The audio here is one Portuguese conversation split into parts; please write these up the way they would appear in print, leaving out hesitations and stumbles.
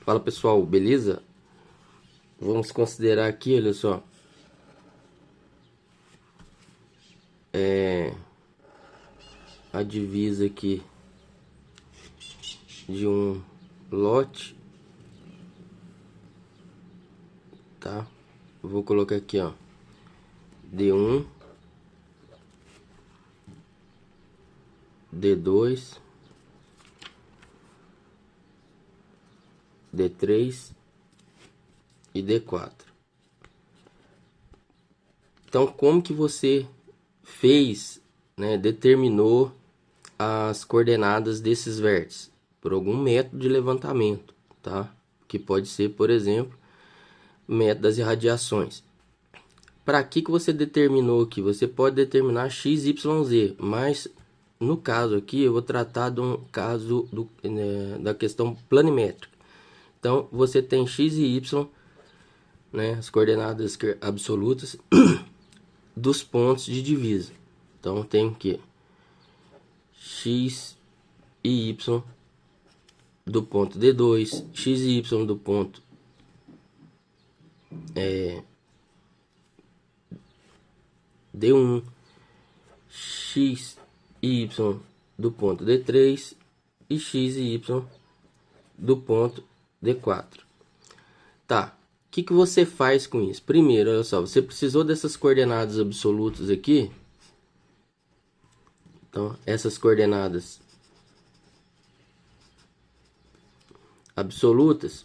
Fala pessoal, beleza? Vamos considerar aqui, olha só, a divisa aqui de um lote, tá? Vou colocar aqui, ó, D1, D2, D3 e D4. Então, como que você fez, né, determinou as coordenadas desses vértices? Por algum método de levantamento, tá? Que pode ser, por exemplo, método das irradiações. Para que você determinou aqui? Você pode determinar x, y, z, mas no caso aqui eu vou tratar de um caso da questão planimétrica. Então você tem x e y, né, as coordenadas absolutas dos pontos de divisa. Então tem que x e y do ponto D2, x e y do ponto D1, x e y do ponto D3 e x e y do ponto D4. Tá, o que você faz com isso? Primeiro, olha só, você precisou dessas coordenadas absolutas aqui. Então, essas coordenadas absolutas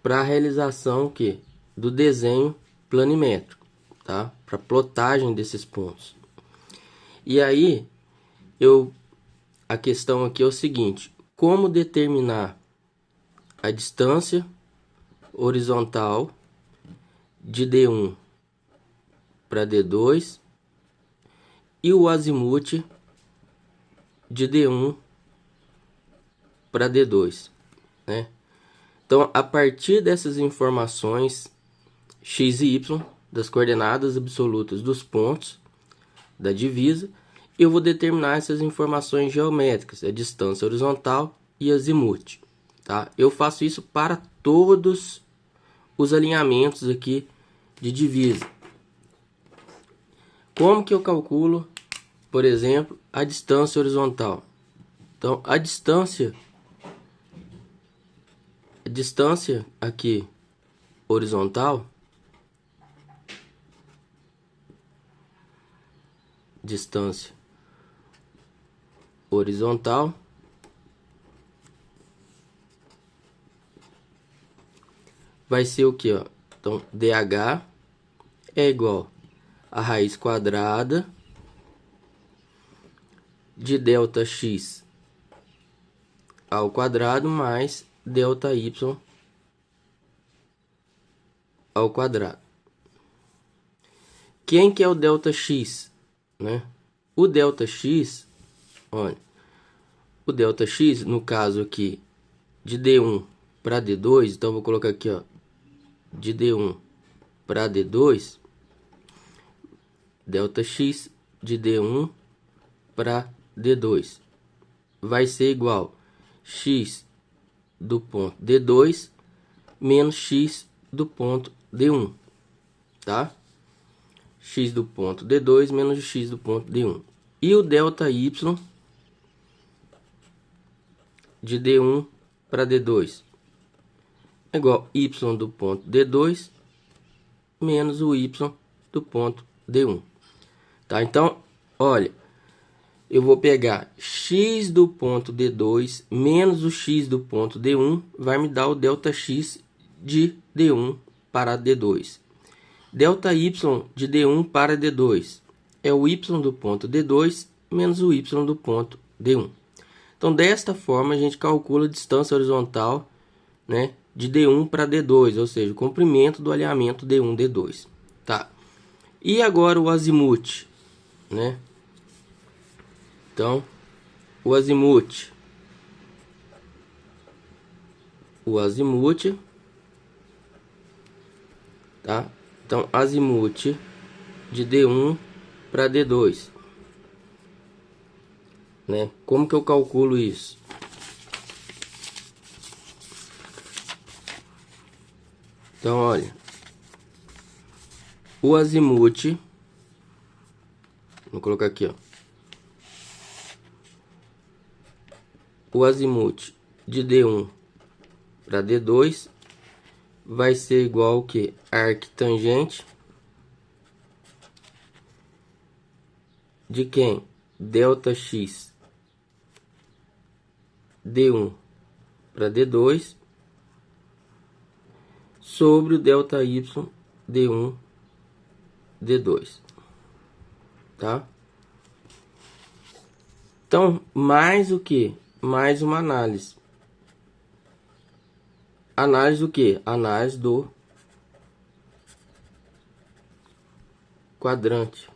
para a realização do desenho planimétrico, tá? Para plotagem desses pontos. E aí, a questão aqui é o seguinte: como determinar a distância horizontal de D1 para D2 e o azimuth de D1 para D2, né? Então, a partir dessas informações x e y, das coordenadas absolutas dos pontos da divisa, eu vou determinar essas informações geométricas, a distância horizontal e azimuth, tá? Eu faço isso para todos os alinhamentos aqui de divisa. Como que eu calculo, por exemplo, a distância horizontal? Então, a distância aqui horizontal, vai ser o que, ó? Então, dH é igual a raiz quadrada de delta x ao quadrado mais delta y ao quadrado. Quem que é o delta x, né? O delta x, olha, o delta x, no caso aqui, de D1 para D2, então vou colocar aqui, ó, de D1 para D2, delta x de D1 para D2 vai ser igual x do ponto D2 menos x do ponto D1, tá? X do ponto D2 menos x do ponto D1. E o delta y de D1 para D2 é igual y do ponto D2 menos o y do ponto D1. Tá? Então, olha, eu vou pegar x do ponto D2 menos o x do ponto D1, vai me dar o delta x de D1 para D2. Delta y de D1 para D2 é o y do ponto D2 menos o y do ponto D1. Então, desta forma, a gente calcula a distância horizontal, né, de D1 para D2, ou seja, o comprimento do alinhamento D1, D2. Tá? E agora o azimuth, né? Então, o azimuth, tá? Então, azimuth de D1 para D2, né? Como que eu calculo isso? Então, olha, o azimuth, vou colocar aqui, ó. O azimuth de D1 para D2 vai ser igual ao que? Arctangente de quem? Delta X D1 para D2 sobre o delta Y D1 D2, tá? Então, mais o que? Mais uma análise. Análise do que? Análise do quadrante,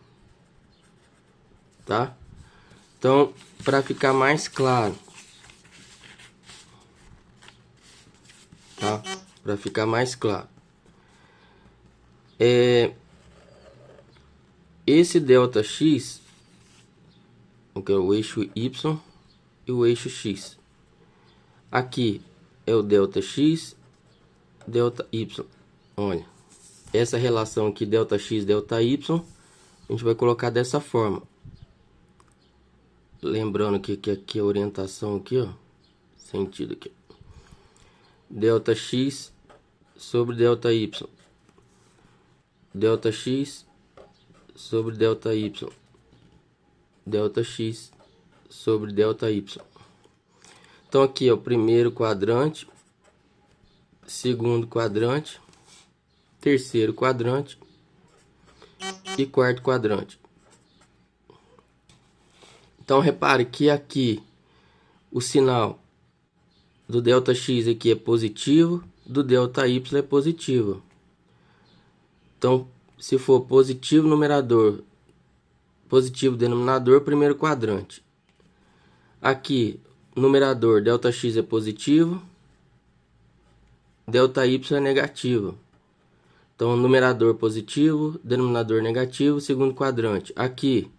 tá? Então, para ficar mais claro, tá? Para ficar mais claro, esse delta X, que é o eixo Y e o eixo X. Aqui é o delta X, delta Y. Olha, essa relação aqui, delta X, delta Y, a gente vai colocar dessa forma. Lembrando que aqui a orientação aqui, ó, sentido aqui. Delta X sobre delta Y. Delta X sobre delta Y. Delta X sobre delta Y. Então aqui é o primeiro quadrante, segundo quadrante, terceiro quadrante e quarto quadrante. Então repare que aqui o sinal do delta X aqui é positivo, do delta Y é positivo. Então, se for positivo numerador, positivo denominador, primeiro quadrante. Aqui, numerador, delta X é positivo, delta Y é negativo. Então, numerador positivo, denominador negativo, segundo quadrante. Aqui,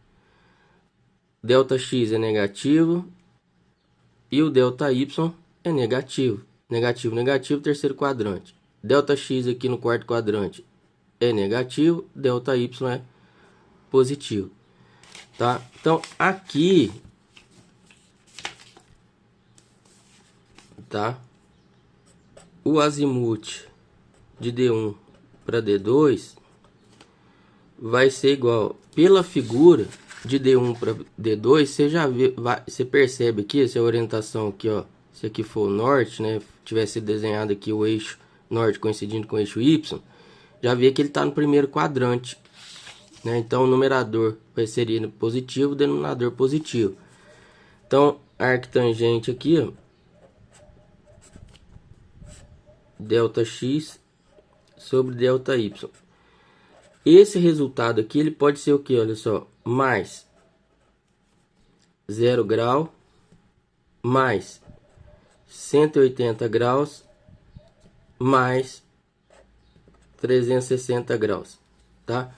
delta X é negativo e o delta Y é negativo. Negativo, negativo, terceiro quadrante. Delta X aqui no quarto quadrante é negativo, delta Y é positivo. Tá? Então, aqui, tá? O azimuth de D1 para D2 vai ser igual, pela figura de D1 para D2, você já vê, você percebe aqui, essa orientação aqui, ó, se aqui for o norte, né, tivesse desenhado aqui o eixo norte coincidindo com o eixo Y, já vê que ele está no primeiro quadrante, né? Então o numerador seria positivo, o denominador positivo. Então, arctangente aqui, ó, delta X sobre delta Y. Esse resultado aqui, ele pode ser o que? Olha só, mais 0 grau, mais 180 graus, mais 360 graus, tá?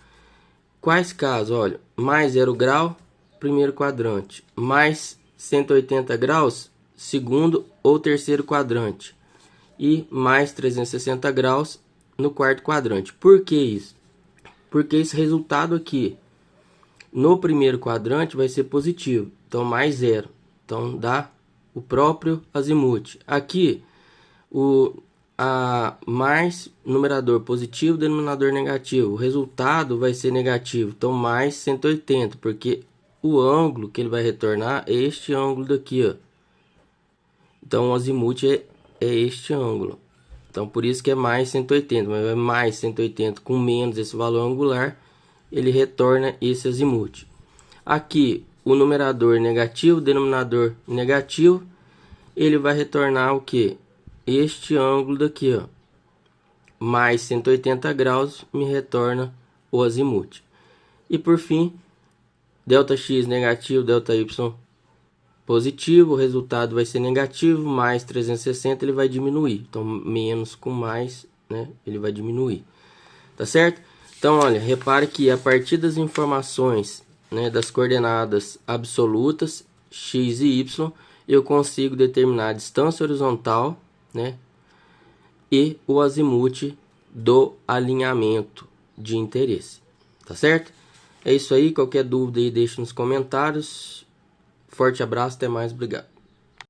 Quais casos? Olha, mais 0 grau, primeiro quadrante, mais 180 graus, segundo ou terceiro quadrante, e mais 360 graus no quarto quadrante. Por que isso? Porque esse resultado aqui no primeiro quadrante vai ser positivo, então mais 0, então dá o próprio azimuth. Aqui mais numerador positivo, denominador negativo, o resultado vai ser negativo, então mais 180, porque o ângulo que ele vai retornar é este ângulo daqui, ó. Então o azimuth é este ângulo. Então, por isso que é mais 180, mas é mais 180 com menos esse valor angular, ele retorna esse azimuth. Aqui, o numerador negativo, denominador negativo, ele vai retornar o que? Este ângulo daqui, ó. Mais 180 graus me retorna o azimuth. E por fim, delta X negativo, delta Y positivo, o resultado vai ser negativo, mais 360 ele vai diminuir. Então, menos com mais, né, ele vai diminuir. Tá certo? Então, olha, repare que a partir das informações, né, das coordenadas absolutas, x e y, eu consigo determinar a distância horizontal, né, e o azimuth do alinhamento de interesse. Tá certo? É isso aí. Qualquer dúvida aí, deixe nos comentários. Forte abraço, até mais, obrigado.